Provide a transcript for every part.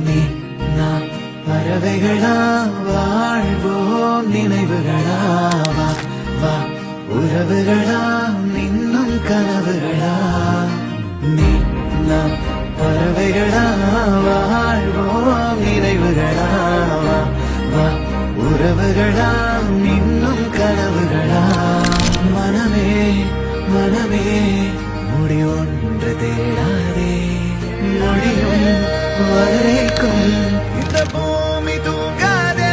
நீ நான் பறவைகளா வாழ்வோம் நினைவுகளா வா வா உறவுகளா இன்னும் கனவுகளா நீ நாம் பறவைகளா வாழ்வோம் நினைவுகளா வா வா உறவுகளா இன்னும் கனவுகளா மனமே மனமே முடி ஒன்று தேடாதே மொழியும் வரைக்கும் இந்த பூமி தூங்காதே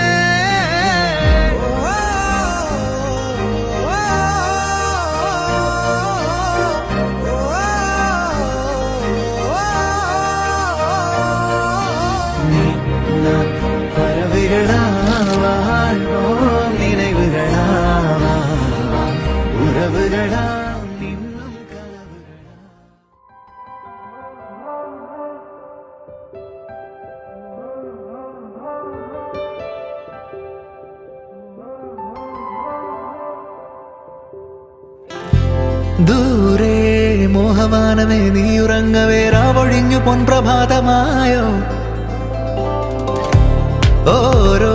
நீ நான் பறவைகளா வாழ்வோம் நினைவுகளா உறவுகளா இன்னும் கனவுகளா. ദൂരെ മോഹമാനമേ നീയുറങ്ങവേ രാവൊഴിഞ്ഞു പൊൻപ്രഭാതമായോ ഓരോ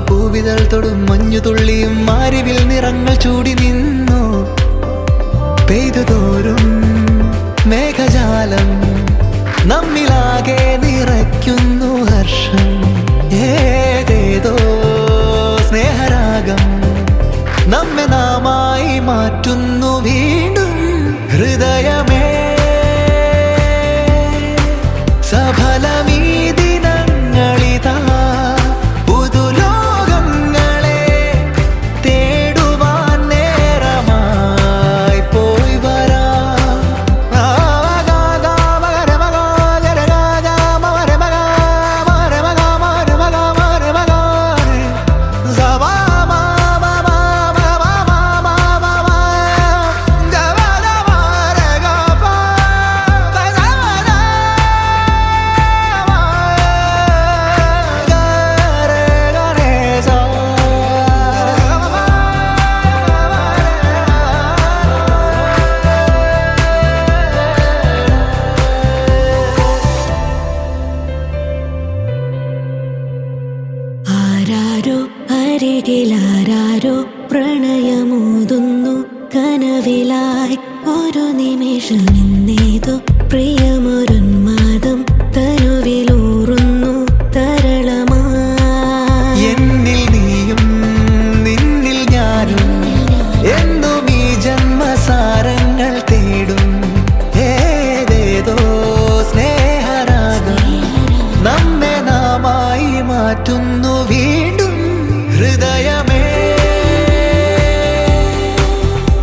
പൂവിതൾ തൊടും മഞ്ഞു തുള്ളിയും മാരിവിൽ നിറങ്ങൾ ചൂടി നിന്നു പെയ്തു തോറും മേഘജാലം നമ്മിലാകെ നിറയ്ക്കുന്നു ഹർഷം ഏതേതോ സ്നേഹരാഗം നമ്മെ നാമായി മാറ്റുന്നു വീണ്ടും ഹൃദയമേ സഫലമീ ദിനങ്ങളിതാ പുതുലോകങ്ങളെ തേടുവാൻ നേരമായി പോയി വരാം ആരാരോ അരികിലാരാരോ പ്രണയമോതുന്നു കനവിലായി ഒരു നിമിഷം ഇന്നേതോ പ്രിയമൊരുന്മാദം തനുവിലൂറുന്നു തരളമായി എന്നിൽ നീയും നിന്നിൽ ഞാനും എന്നും ഈ ജന്മസാരങ്ങൾ തേടും ഏതേതോ സ്നേഹരാഗം നമ്മെ നാമായി മാറ്റുന്നു വീണ്ടും ഹൃദയമേ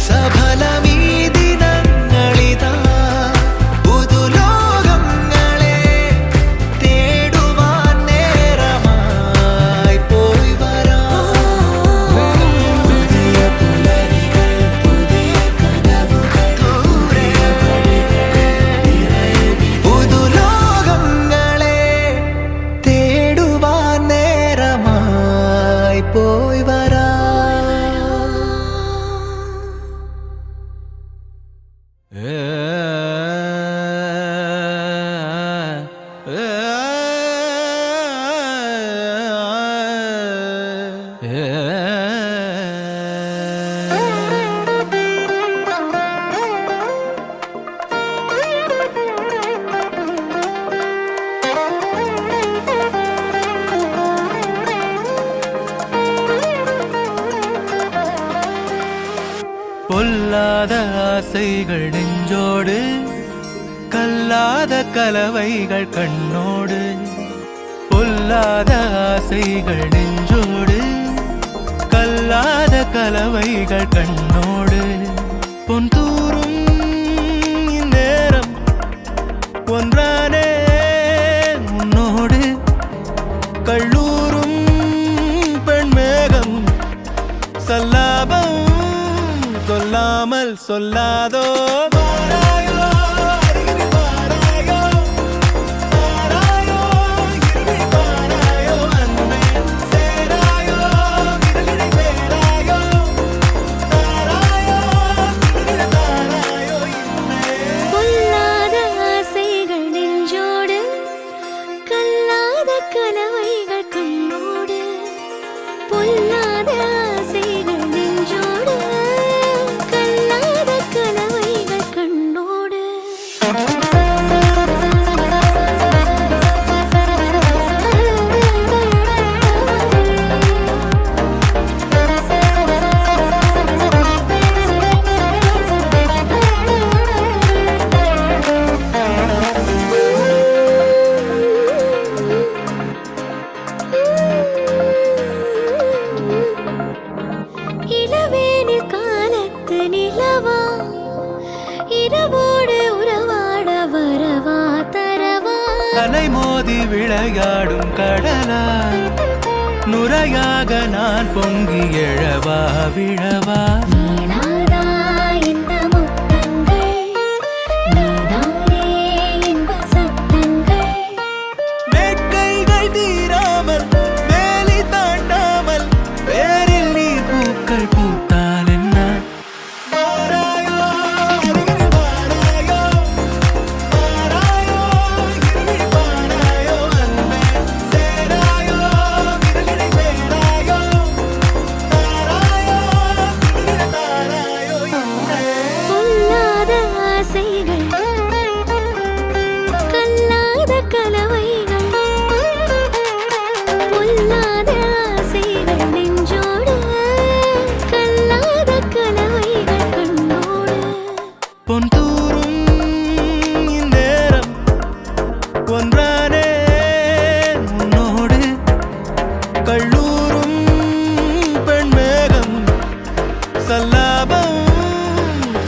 സഫലമീ ദിനങ്ങളിതാ പുതുലോകങ്ങളെ തേടുവാൻ നേരമായി പോയി വരാം പുതിയ പുലരികൾ പുതിയ കനവുകൾ ദൂരെ പുതുലോകങ്ങളെ തേടുവാൻ നേരമായി പോയി വരാം பொல்லாத ஆசைகள் நெஞ்சோடு கல்லாத கலவைகள் கண்ணோடு பொல்லாத ஆசைகள் நெஞ்சோடு கல்லாத கலவைகள் கண்ணோடு பொன் தூரும் இந்நேரம் ஒன்றானே உன்னோடு கள்ளூரும் பெண்மேகம் சல்லாபம் சொல்லாமல் சொல்லாதோ வாராயோ அருகில் வாராயோ வாராயோ இருளில் வாராயோ அன்பே சேராயோ விரலிடை சேராயோ தாராயோ விரலிடை தாராயோ இன்னே பொல்லாத ஆசைகள் நெஞ்சோடு கல்லாத உறவா இரவோடு உறவாட வரவா தரவா அலை மோதி விளையாடும் கடலா நுரையாக நான் பொங்கி எழவா விழவா நீடாதா இந்த முத்தங்கள் நீதானே இன்ப சத்தங்கள் வேட்கைகள் தீராமல் வேலி தாண்டாமல் வேரில் நீர் பூக்கள் பூத்தால் என்ன வாராயோ அருகில் வாராயோ வாராயோ இருளில் வாராயோ அன்பே சேராயோ விரலிடை சேராயோ தாராயோ விரலிடை தாராயோ இன்றே பொல்லாத ஆசைகள் கல்லாத கலவைகள் பொல்லாத ஆசைகள் நெஞ்சோடு கல்லாத கலவைகள் கண்ணோடு பொன் தூரும் இந்நேரம் ஒன்றானே உன்னோடு கள்ளூரும் பெண்மேகம் சல்லாபம்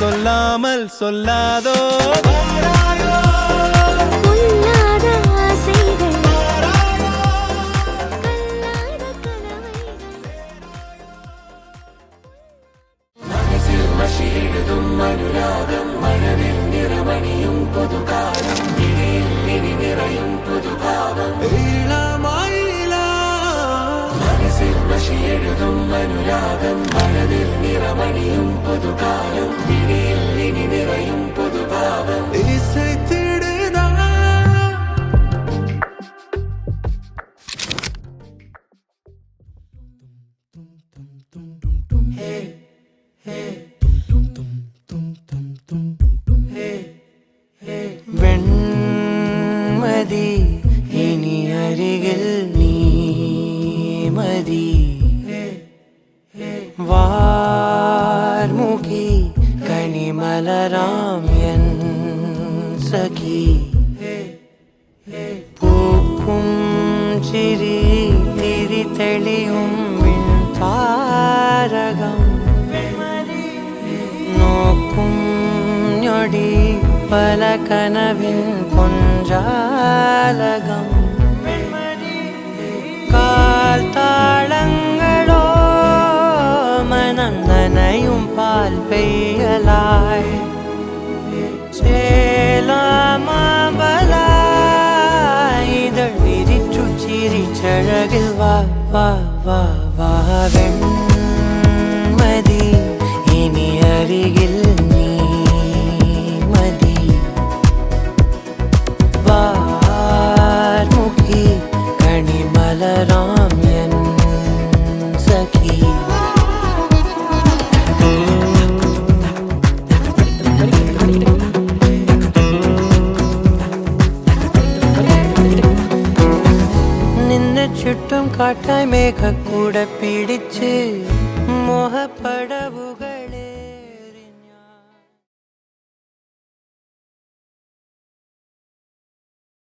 சொல்லாமல் சொல்லாதோ வாராயோ பொல்லாத ஆசைகள் வாராயோ கல்லாத கலவைகள் இளமாயிலா இசைத்திடுதா வெண்மதி இனி அருகில் நீமதி வார்முகி கனிமலராம் என் சகி பூக்கும் சிரி திரி தெளியும் மின் தாரகம் நோக்கும் நொடி பல கனவின் பொஞ்சாலகம் கால் தாளங்களோ மனம் நனையும் பால் பெய்யலாய் சேலாமபலாய் இதழ் விரிச்சு சிரிச்சழகில் வா வா வா வா வெண்மதி இனி அருகில் நீமதி வார்முகி கனிமலராம் என் சகி നിന്നെ ചുറ്റും കാട്ടായി മേഘക്കൂട പിടിച്ച് മോഹപ്പടവുകൾ